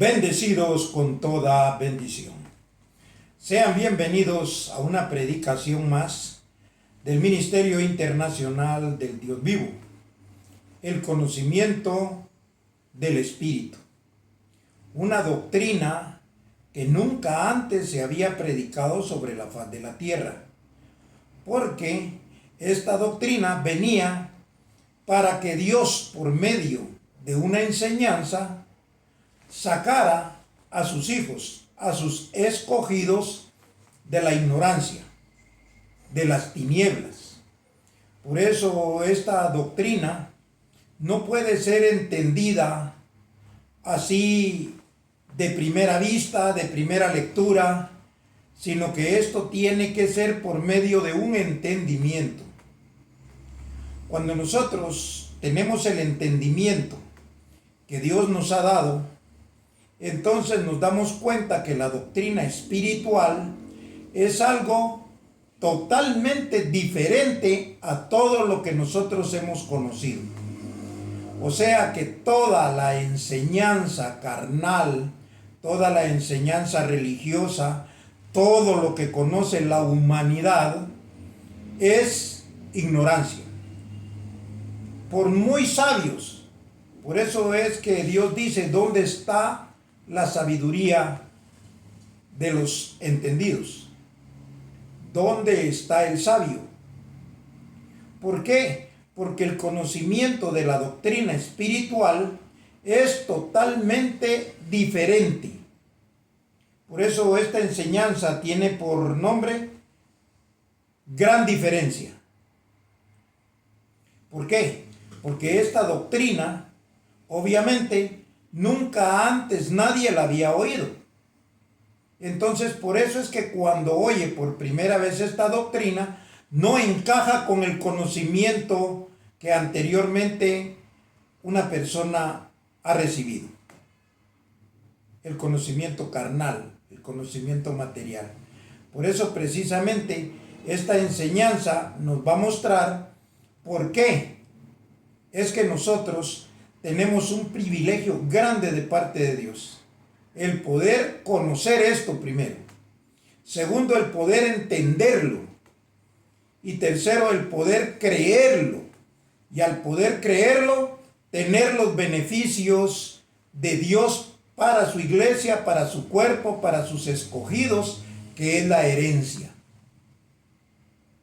bendecidos con toda bendición. Sean bienvenidos a una predicación más del Ministerio Internacional del Dios Vivo, el conocimiento del Espíritu, una doctrina que nunca antes se había predicado sobre la faz de la tierra, porque esta doctrina venía para que Dios, por medio de una enseñanza, sacara a sus hijos, a sus escogidos, de la ignorancia, de las tinieblas. Por eso esta doctrina no puede ser entendida así de primera vista, de primera lectura, sino que esto tiene que ser por medio de un entendimiento. Cuando nosotros tenemos el entendimiento que Dios nos ha dado, entonces nos damos cuenta que la doctrina espiritual es algo totalmente diferente a todo lo que nosotros hemos conocido. O sea que toda la enseñanza carnal, toda la enseñanza religiosa, todo lo que conoce la humanidad es ignorancia. Por muy sabios. Por eso es que Dios dice, ¿dónde está la sabiduría de los entendidos? ¿Dónde está el sabio? ¿Por qué? Porque el conocimiento de la doctrina espiritual es totalmente diferente. Por eso esta enseñanza tiene por nombre gran diferencia. ¿Por qué? Porque esta doctrina, obviamente, nunca antes nadie la había oído. Entonces, por eso es que cuando oye por primera vez esta doctrina, no encaja con el conocimiento que anteriormente una persona ha recibido. El conocimiento carnal, el conocimiento material. Por eso precisamente esta enseñanza nos va a mostrar por qué es que nosotros tenemos un privilegio grande de parte de Dios. El poder conocer esto primero. Segundo, el poder entenderlo. Y tercero, el poder creerlo. Y al poder creerlo, tener los beneficios de Dios para su iglesia, para su cuerpo, para sus escogidos, que es la herencia.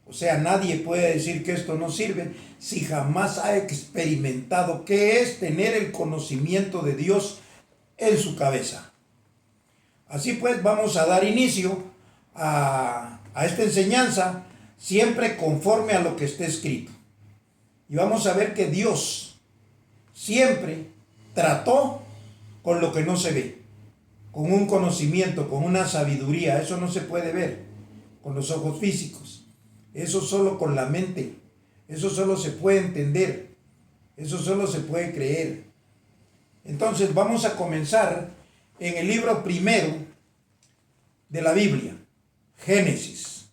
O sea, nadie puede decir que esto no sirve si jamás ha experimentado qué es tener el conocimiento de Dios en su cabeza. Así pues, vamos a dar inicio a esta enseñanza siempre conforme a lo que esté escrito. Y vamos a ver que Dios siempre trató con lo que no se ve, con un conocimiento, con una sabiduría. Eso no se puede ver con los ojos físicos. Eso solo con la mente. Eso solo se puede entender. Eso solo se puede creer. Entonces vamos a comenzar en el libro primero de la Biblia, Génesis.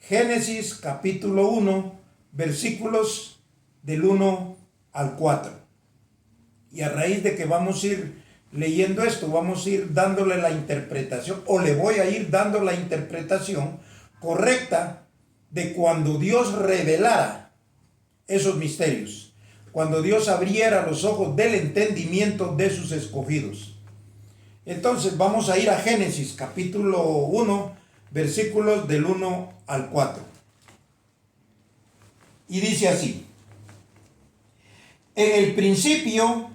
Génesis capítulo 1, versículos del 1 al 4. Y a raíz de que vamos a ir leyendo esto, vamos a ir dándole la interpretación, o le voy a ir dando la interpretación correcta de cuando Dios revelara esos misterios, cuando Dios abriera los ojos del entendimiento de sus escogidos. Entonces vamos a ir a Génesis capítulo 1, versículos del 1 al 4. Y dice así: en el principio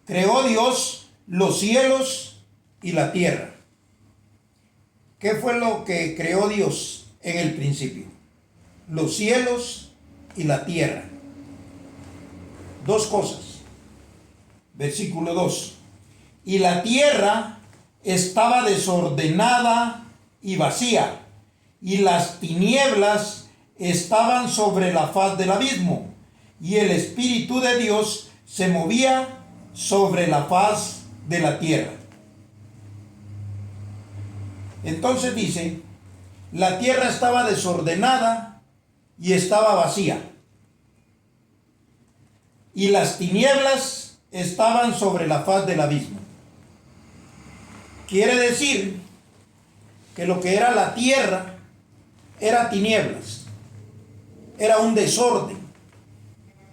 creó Dios los cielos y la tierra. ¿Qué fue lo que creó Dios en el principio? Los cielos y la tierra. Dos cosas. Versículo 2. Y la tierra estaba desordenada y vacía, y las tinieblas estaban sobre la faz del abismo, y el Espíritu de Dios se movía sobre la faz de la tierra. Entonces dice, la tierra estaba desordenada y estaba vacía. y las tinieblas estaban sobre la faz del abismo. Quiere decir que lo que era la tierra era tinieblas, era un desorden,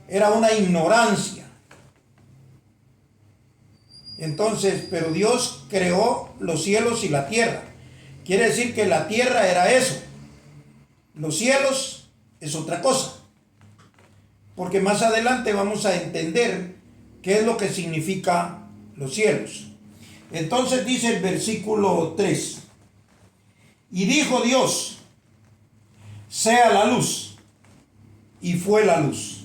era una ignorancia. Entonces, pero Dios creó los cielos y la tierra. Quiere decir que la tierra era eso. Los cielos es otra cosa. Porque más adelante vamos a entender qué es lo que significa los cielos. Entonces dice el versículo 3. Y dijo Dios, sea la luz. Y fue la luz.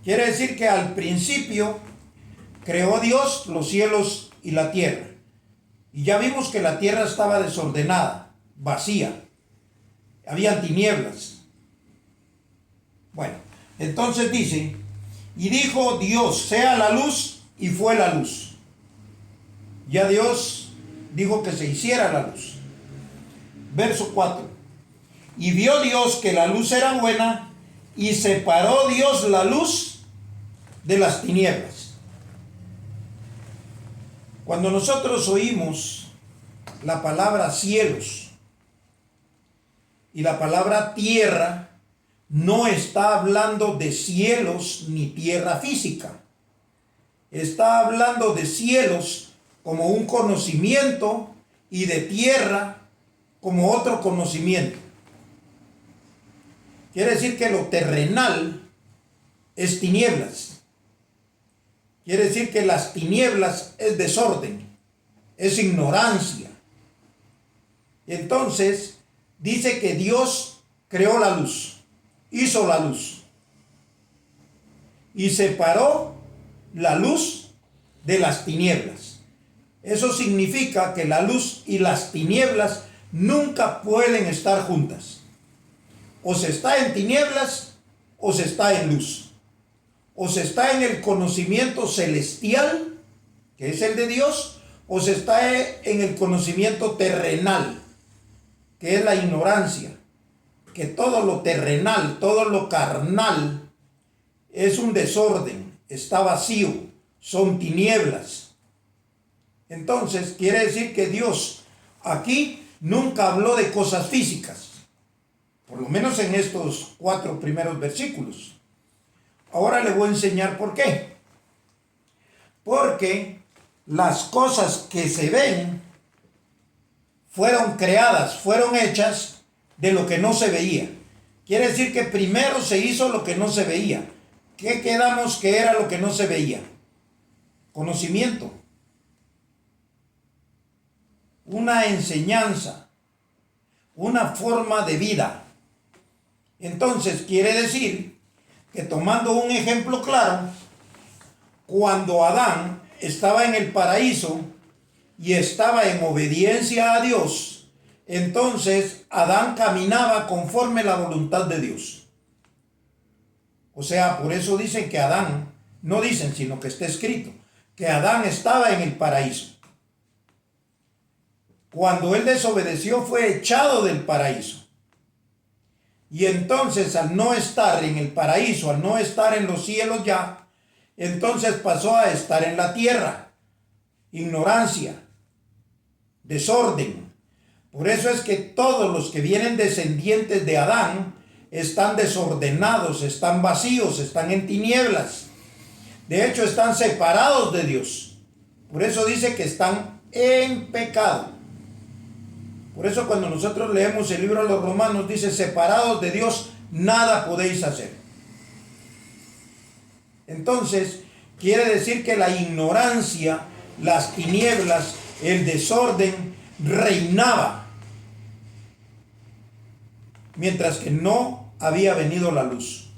Quiere decir que al principio creó Dios los cielos y la tierra. Y ya vimos que la tierra estaba desordenada, vacía. Habían tinieblas. Bueno, entonces dice, y dijo Dios, sea la luz, y fue la luz. Ya Dios dijo que se hiciera la luz. Verso 4. Y vio Dios que la luz era buena, y separó Dios la luz de las tinieblas. Cuando nosotros oímos la palabra cielos y la palabra tierra, no está hablando de cielos ni tierra física. Está hablando de cielos como un conocimiento y de tierra como otro conocimiento. Quiere decir que lo terrenal es tinieblas. Quiere decir que las tinieblas es desorden, es ignorancia. Entonces, dice que Dios creó la luz, hizo la luz y separó la luz de las tinieblas. Eso significa que la luz y las tinieblas nunca pueden estar juntas. O se está en tinieblas o se está en luz. O se está en el conocimiento celestial, que es el de Dios, o se está en el conocimiento terrenal, que es la ignorancia. Que todo lo terrenal, todo lo carnal, es un desorden, está vacío, son tinieblas. Entonces, quiere decir que Dios aquí nunca habló de cosas físicas, por lo menos en estos 4 primeros versículos. Ahora le voy a enseñar por qué. Porque las cosas que se ven fueron creadas, fueron hechas de lo que no se veía. Quiere decir que primero se hizo lo que no se veía. ¿Qué quedamos que era lo que no se veía? Conocimiento. Una enseñanza. Una forma de vida. Entonces quiere decir que, tomando un ejemplo claro, cuando Adán estaba en el paraíso y estaba en obediencia a Dios, entonces Adán caminaba conforme la voluntad de Dios. O sea, por eso dicen que Adán, no dicen, sino que está escrito, que Adán estaba en el paraíso. Cuando él desobedeció, fue echado del paraíso. Y entonces, al no estar en el paraíso, al no estar en los cielos ya, entonces pasó a estar en la tierra. Ignorancia, desorden. Por eso es que todos los que vienen descendientes de Adán están desordenados, están vacíos, están en tinieblas. De hecho, están separados de Dios. Por eso dice que están en pecado. Por eso cuando nosotros leemos el libro de los Romanos, dice, separados de Dios, nada podéis hacer. Entonces, quiere decir que la ignorancia, las tinieblas, el desorden, reinaba. Mientras que no había venido la luz.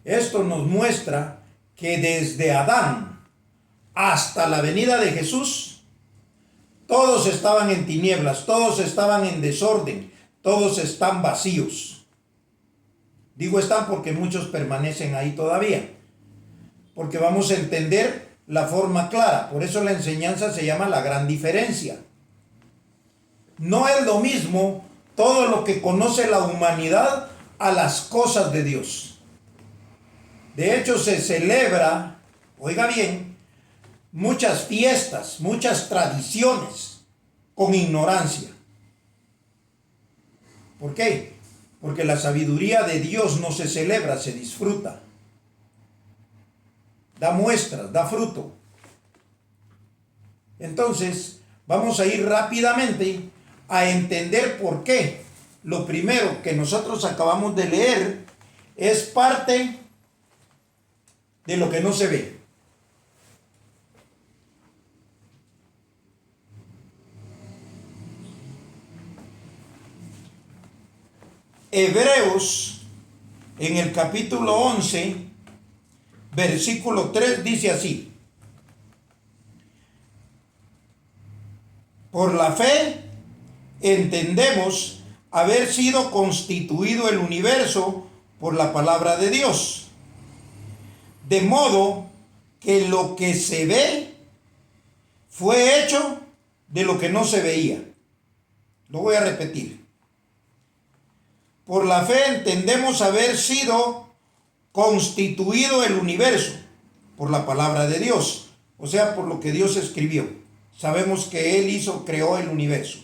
Esto nos muestra que desde Adán hasta la venida de Jesús, todos estaban en tinieblas, todos estaban en desorden, todos están vacíos. Digo están porque muchos permanecen ahí todavía, porque vamos a entender la forma clara. Por eso la enseñanza se llama la gran diferencia. No es lo mismo todo lo que conoce la humanidad a las cosas de Dios. De hecho, se celebra, oiga bien, muchas fiestas, muchas tradiciones con ignorancia. ¿Por qué? Porque la sabiduría de Dios no se celebra, se disfruta. Da muestras, da fruto. Entonces, vamos a ir rápidamente a entender por qué. Lo primero que nosotros acabamos de leer es parte de lo que no se ve. Hebreos, en el capítulo 11, versículo 3, dice así: por la fe entendemos haber sido constituido el universo por la palabra de Dios, de modo que lo que se ve fue hecho de lo que no se veía. Lo voy a repetir. Por la fe entendemos haber sido constituido el universo por la palabra de Dios, o sea, por lo que Dios escribió. Sabemos que Él creó el universo.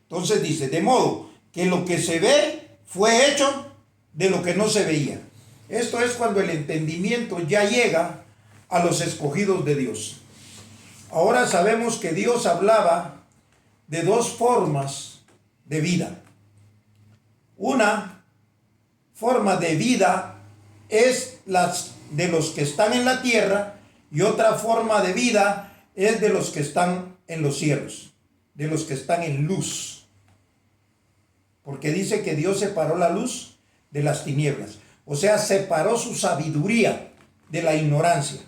Entonces dice, de modo que lo que se ve fue hecho de lo que no se veía. Esto es cuando el entendimiento ya llega a los escogidos de Dios. Ahora sabemos que Dios hablaba de dos formas de vida. Una forma de vida es las de los que están en la tierra, y otra forma de vida es de los que están en los cielos, de los que están en luz. Porque dice que Dios separó la luz de las tinieblas. O sea, separó su sabiduría de la ignorancia.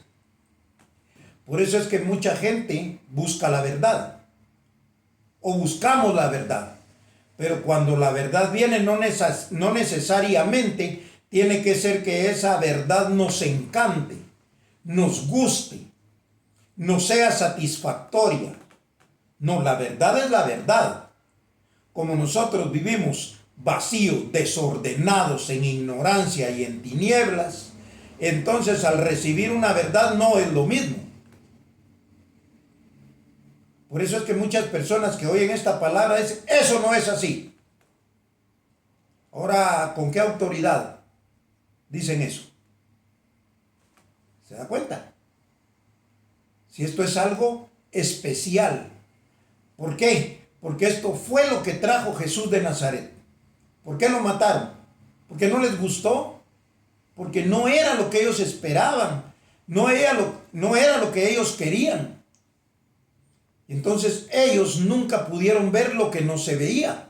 Por eso es que mucha gente busca la verdad, o buscamos la verdad. Pero cuando la verdad viene, no necesariamente tiene que ser que esa verdad nos encante, nos guste, nos sea satisfactoria. No, la verdad es la verdad. Como nosotros vivimos vacíos, desordenados, en ignorancia y en tinieblas, entonces al recibir una verdad no es lo mismo. Por eso es que muchas personas que oyen esta palabra dicen, eso no es así. Ahora, ¿con qué autoridad dicen eso? ¿Se da cuenta? Si esto es algo especial. ¿Por qué? Porque esto fue lo que trajo Jesús de Nazaret. ¿Por qué lo mataron? ¿Porque no les gustó? Porque no era lo que ellos esperaban. No era lo que ellos querían. Entonces ellos nunca pudieron ver lo que no se veía,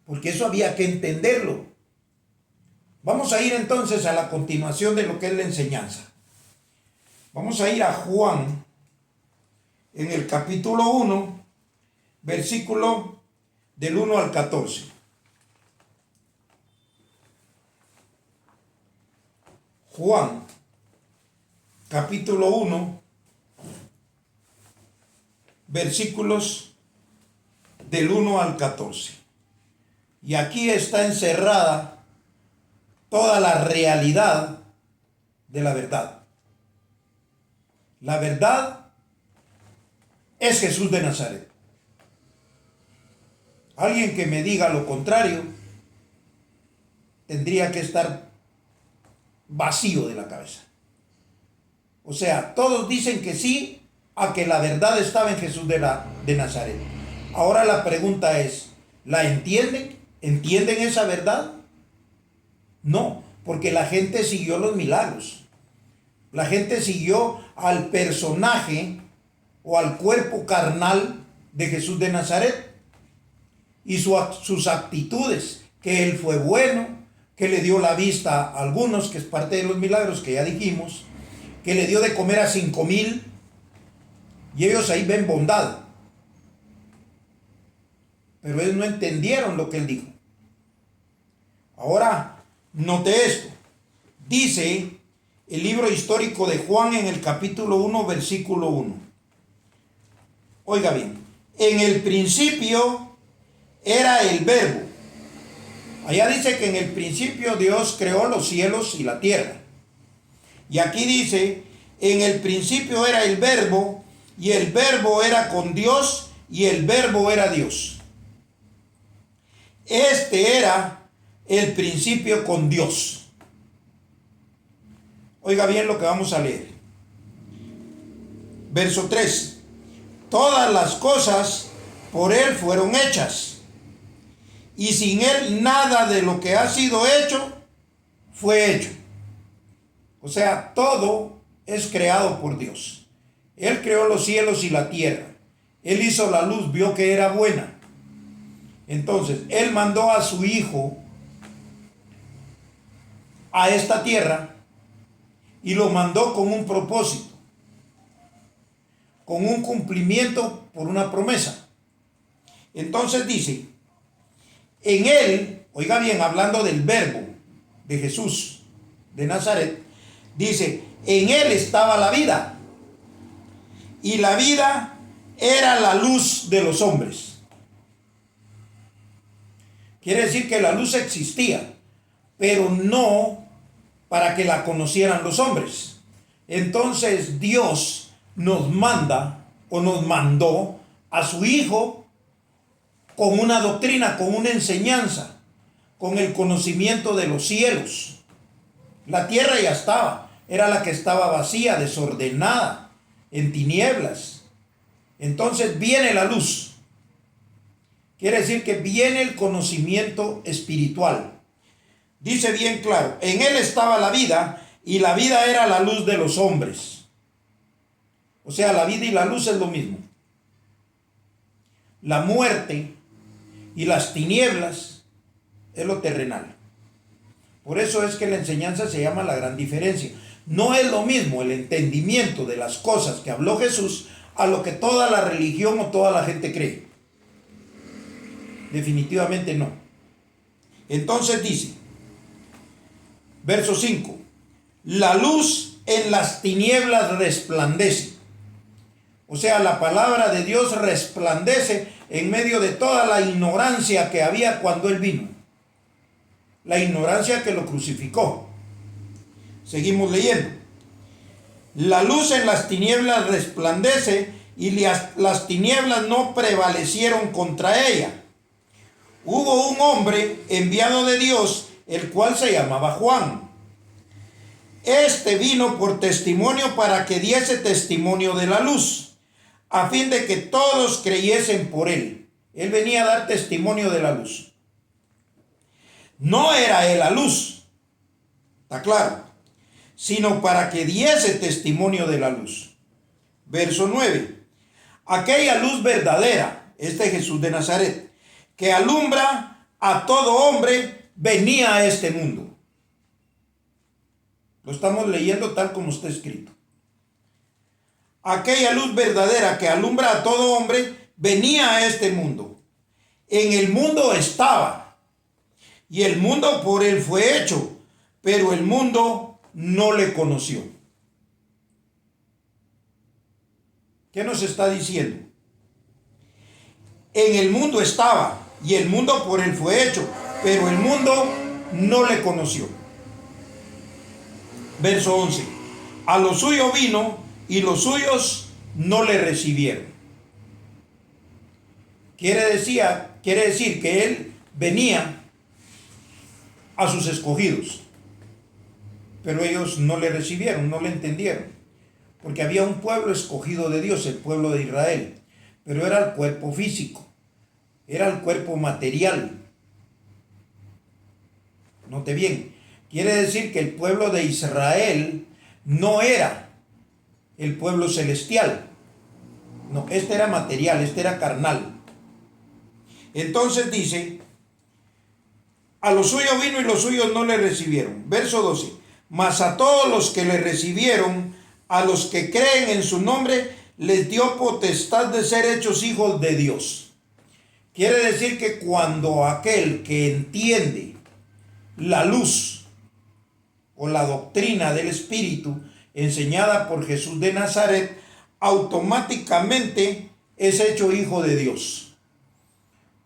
porque eso había que entenderlo. Vamos a ir entonces a la continuación de lo que es la enseñanza. Vamos a ir a Juan, en el capítulo 1, versículo del 1 al 14. Juan, capítulo 1, versículos del 1 al 14. Y aquí está encerrada toda la realidad de la verdad. La verdad es Jesús de Nazaret. Alguien que me diga lo contrario tendría que estar vacío de la cabeza. O sea, todos dicen que sí a que la verdad estaba en Jesús de Nazaret. Ahora la pregunta es, ¿la entienden? ¿Entienden esa verdad? No, porque la gente siguió los milagros. La gente siguió al personaje o al cuerpo carnal de Jesús de Nazaret y sus actitudes, que él fue bueno, que le dio la vista a algunos, que es parte de los milagros que ya dijimos, que le dio de comer a 5,000, y ellos ahí ven bondad. Pero ellos no entendieron lo que él dijo. Ahora, note esto. Dice el libro histórico de Juan en el capítulo 1, versículo 1. Oiga bien. En el principio era el verbo. Allá dice que en el principio Dios creó los cielos y la tierra. Y aquí dice, en el principio era el verbo, y el verbo era con Dios, y el verbo era Dios. Este era el principio con Dios. Oiga bien lo que vamos a leer. Verso 3. Todas las cosas por Él fueron hechas, y sin Él nada de lo que ha sido hecho fue hecho. O sea, todo es creado por Dios. Él creó los cielos y la tierra. Él hizo la luz, vio que era buena. Entonces, Él mandó a su Hijo a esta tierra y lo mandó con un propósito, con un cumplimiento por una promesa. Entonces dice, en Él, oiga bien, hablando del verbo de Jesús de Nazaret, dice, en Él estaba la vida, y la vida era la luz de los hombres. Quiere decir que la luz existía, pero no para que la conocieran los hombres. Entonces Dios nos manda o nos mandó a su Hijo con una doctrina, con una enseñanza, con el conocimiento de los cielos. La tierra ya estaba, era la que estaba vacía, desordenada, en tinieblas. Entonces viene la luz. Quiere decir que viene el conocimiento espiritual. Dice bien claro, en Él estaba la vida, y la vida era la luz de los hombres. O sea, la vida y la luz es lo mismo. La muerte y las tinieblas es lo terrenal. Por eso es que la enseñanza se llama la gran diferencia. No es lo mismo el entendimiento de las cosas que habló Jesús a lo que toda la religión o toda la gente cree. Definitivamente no. Entonces dice, verso 5, la luz en las tinieblas resplandece. O sea, la palabra de Dios resplandece en medio de toda la ignorancia que había cuando Él vino. La ignorancia que lo crucificó. Seguimos leyendo. La luz en las tinieblas resplandece, y las tinieblas no prevalecieron contra ella. Hubo un hombre enviado de Dios, el cual se llamaba Juan. Este vino por testimonio para que diese testimonio de la luz, a fin de que todos creyesen por él. Él venía a dar testimonio de la luz. No era él la luz, está claro, sino para que diese testimonio de la luz. Verso 9. Aquella luz verdadera, este Jesús de Nazaret, que alumbra a todo hombre, venía a este mundo. Lo estamos leyendo tal como está escrito. Aquella luz verdadera que alumbra a todo hombre, venía a este mundo. En el mundo estaba, y el mundo por él fue hecho, pero el mundo no le conoció. ¿Qué nos está diciendo? En el mundo estaba, y el mundo por él fue hecho, pero el mundo no le conoció. Verso 11. A lo suyo vino, y los suyos no le recibieron. Quiere decir que él venía a sus escogidos, pero ellos no le recibieron, no le entendieron, porque había un pueblo escogido de Dios, el pueblo de Israel, pero era el cuerpo físico, era el cuerpo material. Note bien, quiere decir que el pueblo de Israel no era el pueblo celestial, no, este era material, este era carnal. Entonces dice, a lo suyo vino y los suyos no le recibieron. Verso 12, mas a todos los que le recibieron, a los que creen en su nombre, les dio potestad de ser hechos hijos de Dios. Quiere decir que cuando aquel que entiende la luz o la doctrina del Espíritu enseñada por Jesús de Nazaret, automáticamente es hecho hijo de Dios.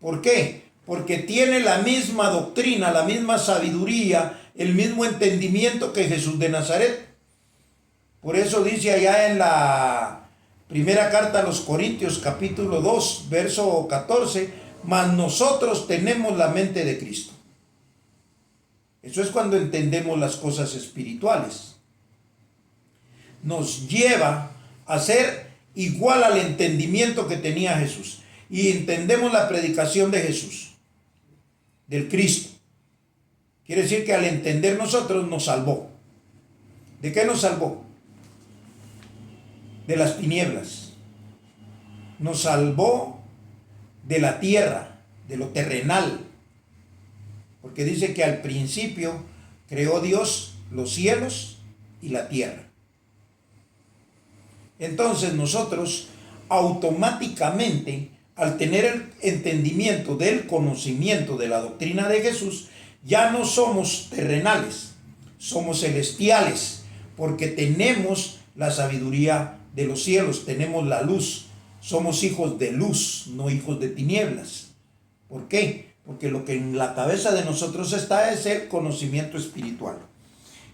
¿Por qué? porque tiene la misma doctrina, la misma sabiduría, el mismo entendimiento que Jesús de Nazaret. Por eso dice allá en la primera carta a los Corintios, capítulo 2, verso 14, mas nosotros tenemos la mente de Cristo. Eso es cuando entendemos las cosas espirituales. Nos lleva a ser igual al entendimiento que tenía Jesús. Y entendemos la predicación de Jesús, del Cristo. Quiere decir que al entender nosotros nos salvó. ¿De qué nos salvó? De las tinieblas. Nos salvó de la tierra, de lo terrenal. Porque dice que al principio creó Dios los cielos y la tierra. Entonces nosotros automáticamente, al tener el entendimiento del conocimiento de la doctrina de Jesús, ya no somos terrenales, somos celestiales, porque tenemos la sabiduría de los cielos, tenemos la luz, somos hijos de luz, no hijos de tinieblas. ¿Por qué? Porque lo que en la cabeza de nosotros está es el conocimiento espiritual.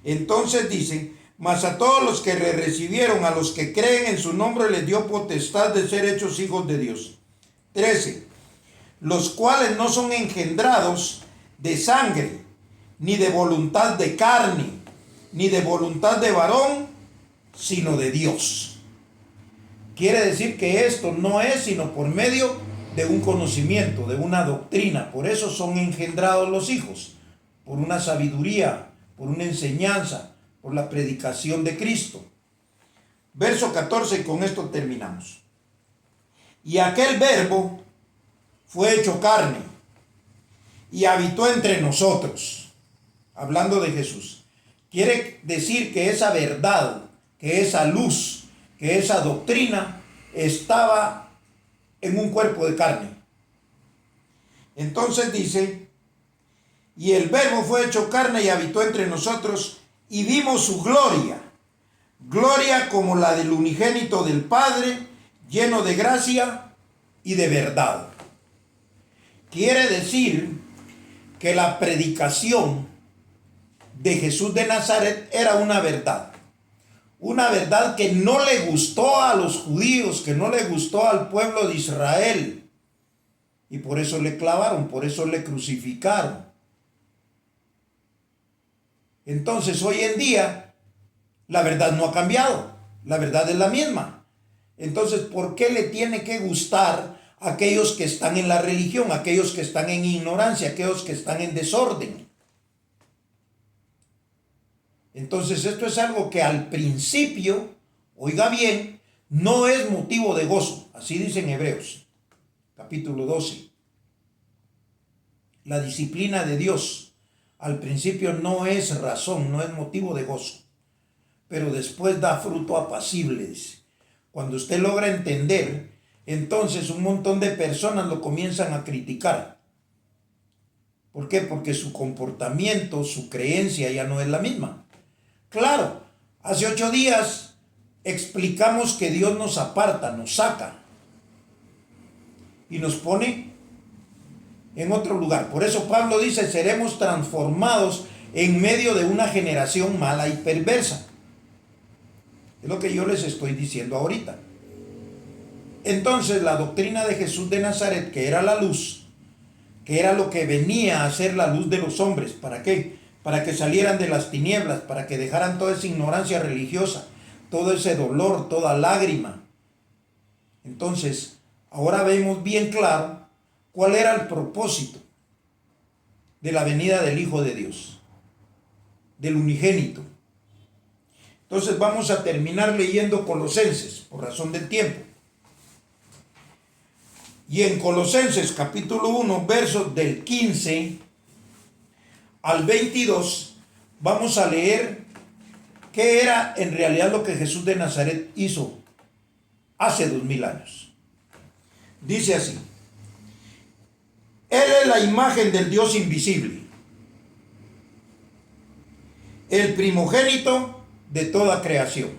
Entonces dice, mas a todos los que le recibieron, a los que creen en su nombre, les dio potestad de ser hechos hijos de Dios. 13. Los cuales no son engendrados de sangre, ni de voluntad de carne, ni de voluntad de varón, sino de Dios. Quiere decir que esto no es sino por medio de un conocimiento, de una doctrina. Por eso son engendrados los hijos, por una sabiduría, por una enseñanza, por la predicación de Cristo. Verso 14, y con esto terminamos. Y aquel verbo fue hecho carne y habitó entre nosotros. Hablando de Jesús. Quiere decir que esa verdad, que esa luz, que esa doctrina estaba en un cuerpo de carne. Entonces dice, y el verbo fue hecho carne y habitó entre nosotros, y vimos su gloria, gloria como la del unigénito del Padre, lleno de gracia y de verdad. Quiere decir que la predicación de Jesús de Nazaret era una verdad que no le gustó a los judíos, que no le gustó al pueblo de Israel, y por eso le clavaron, por eso le crucificaron. Entonces hoy en día la verdad no ha cambiado, la verdad es la misma. Entonces, ¿por qué le tiene que gustar a aquellos que están en la religión, a aquellos que están en ignorancia, a aquellos que están en desorden? Entonces esto es algo que al principio, oiga bien, no es motivo de gozo. Así dice en Hebreos, capítulo 12. La disciplina de Dios al principio no es razón, no es motivo de gozo. Pero después da fruto apacible. Cuando usted logra entender, entonces un montón de personas lo comienzan a criticar. ¿Por qué? Porque su comportamiento, su creencia ya no es la misma. Claro, hace 8 días explicamos que Dios nos aparta, nos saca y nos pone en otro lugar. Por eso Pablo dice, seremos transformados en medio de una generación mala y perversa. Es lo que yo les estoy diciendo ahorita. Entonces la doctrina de Jesús de Nazaret, que era la luz, que era lo que venía a ser la luz de los hombres, ¿para qué? Para que salieran de las tinieblas, para que dejaran toda esa ignorancia religiosa, todo ese dolor, toda lágrima. Entonces, ahora vemos bien claro cuál era el propósito de la venida del Hijo de Dios, del unigénito. Entonces vamos a terminar leyendo Colosenses, por razón del tiempo. Y en Colosenses capítulo 1, versos del 15 al 22, vamos a leer qué era en realidad lo que Jesús de Nazaret hizo hace 2000 años. Dice así: Él es la imagen del Dios invisible, el primogénito de toda creación.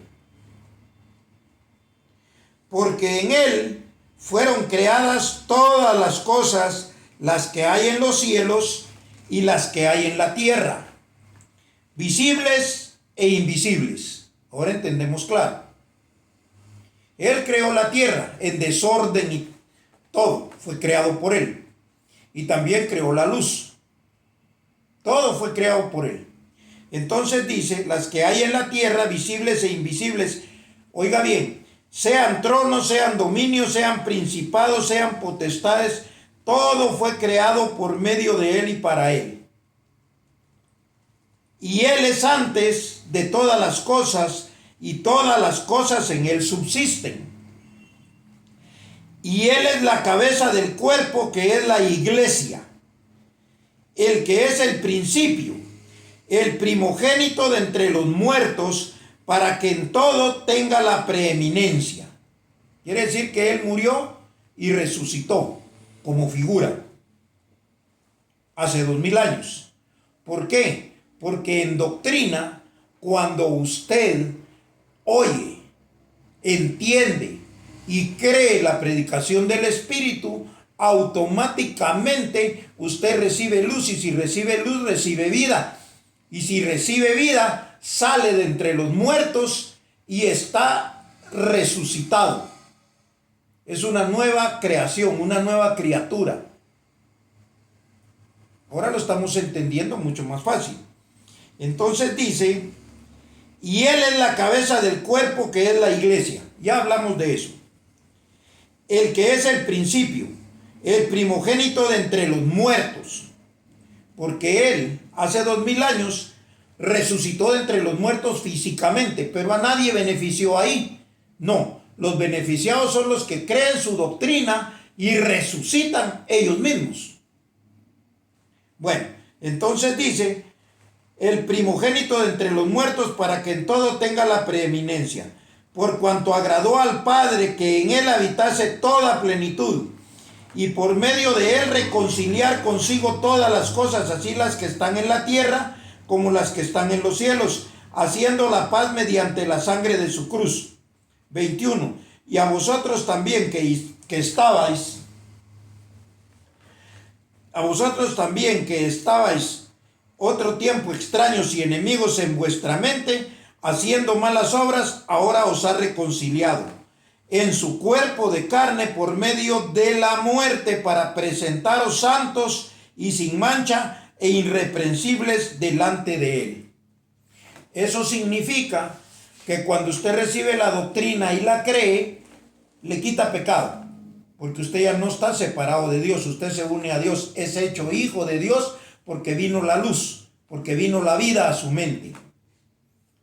Porque en Él fueron creadas todas las cosas las que hay en los cielos y las que hay en la tierra, visibles e invisibles. Ahora entendemos claro. Él creó la tierra en desorden y todo fue creado por Él. Y también creó la luz. Todo fue creado por Él. Entonces dice, las que hay en la tierra, visibles e invisibles. Oiga bien, sean tronos, sean dominios, sean principados, sean potestades, todo fue creado por medio de Él y para Él. Y Él es antes de todas las cosas, y todas las cosas en Él subsisten. Y Él es la cabeza del cuerpo, que es la iglesia, el que es el principio, el primogénito de entre los muertos, para que en todo tenga la preeminencia. Quiere decir que Él murió y resucitó como figura hace 2000 años. ¿Por qué? Porque en doctrina, cuando usted oye, entiende y cree la predicación del Espíritu, automáticamente usted recibe luz, y si recibe luz, recibe vida. Y si recibe vida, sale de entre los muertos y está resucitado. Es una nueva creación, una nueva criatura. Ahora lo estamos entendiendo mucho más fácil. Entonces dice, y Él es la cabeza del cuerpo, que es la iglesia. Ya hablamos de eso. El que es el principio, el primogénito de entre los muertos. Porque Él, hace 2000 años, resucitó de entre los muertos físicamente, pero a nadie benefició ahí. No, los beneficiados son los que creen su doctrina y resucitan ellos mismos. Bueno, entonces dice, el primogénito de entre los muertos, para que en todo tenga la preeminencia, por cuanto agradó al Padre que en Él habitase toda plenitud, y por medio de Él reconciliar consigo todas las cosas, así las que están en la tierra como las que están en los cielos, haciendo la paz mediante la sangre de su cruz. 21. Y a vosotros también que estabais otro tiempo extraños y enemigos en vuestra mente, haciendo malas obras, ahora os ha reconciliado en su cuerpo de carne por medio de la muerte, para presentaros santos y sin mancha e irreprensibles delante de Él. Eso significa que cuando usted recibe la doctrina y la cree, le quita pecado, porque usted ya no está separado de Dios, usted se une a Dios, es hecho hijo de Dios, porque vino la luz, porque vino la vida a su mente.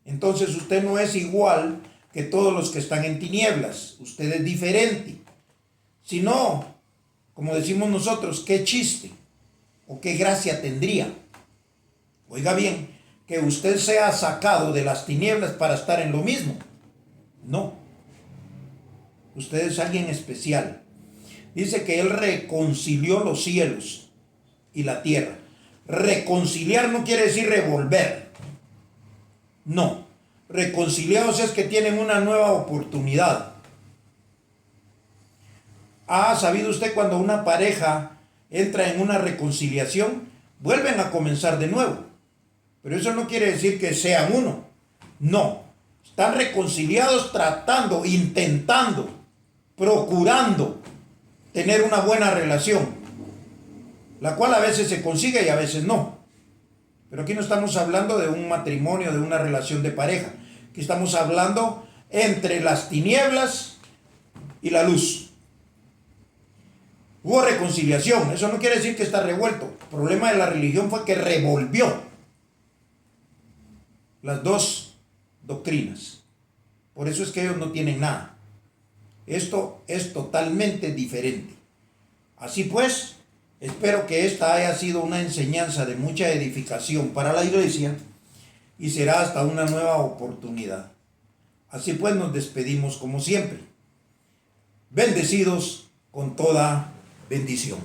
Entonces usted no es igual que todos los que están en tinieblas, usted es diferente. Si no, como decimos nosotros, qué chiste o qué gracia tendría. Oiga bien, que usted sea sacado de las tinieblas para estar en lo mismo. No, usted es alguien especial. Dice que Él reconcilió los cielos y la tierra. Reconciliar no quiere decir revolver. No, reconciliados es que tienen una nueva oportunidad. ¿Ha sabido usted cuando una pareja entra en una reconciliación? Vuelven a comenzar de nuevo. Pero eso no quiere decir que sean uno. No, están reconciliados tratando, intentando, procurando tener una buena relación, la cual a veces se consigue y a veces no. Pero aquí no estamos hablando de un matrimonio, de una relación de pareja. Aquí estamos hablando entre las tinieblas y la luz. Hubo reconciliación, eso no quiere decir que está revuelto. El problema de la religión fue que revolvió las dos doctrinas. Por eso es que ellos no tienen nada. Esto es totalmente diferente. Así pues, espero que esta haya sido una enseñanza de mucha edificación para la iglesia y será hasta una nueva oportunidad. Así pues, nos despedimos como siempre. Bendecidos con toda bendición.